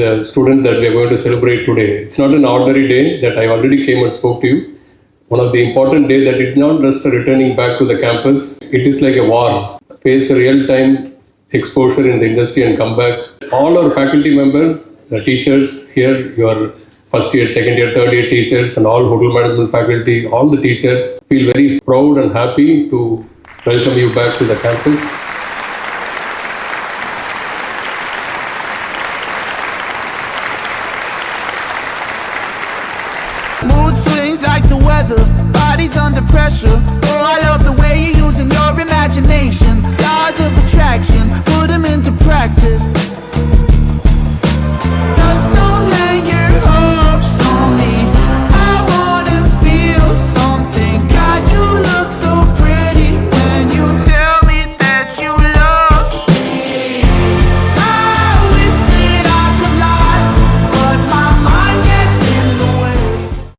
the student that we are going to celebrate today. It's not an ordinary day that I already came and spoke to you. One of the important days that it's not just returning back to the campus. It is like a war. Face a real-time exposure in the industry and come back. All our faculty members, the teachers here, your first year, second year, third year teachers and all hotel management faculty, all the teachers feel very proud and happy to welcome you back to the campus. Mood swings like the weather, bodies under pressure. Oh, I love the way you're using your imagination. Laws of attraction, put them in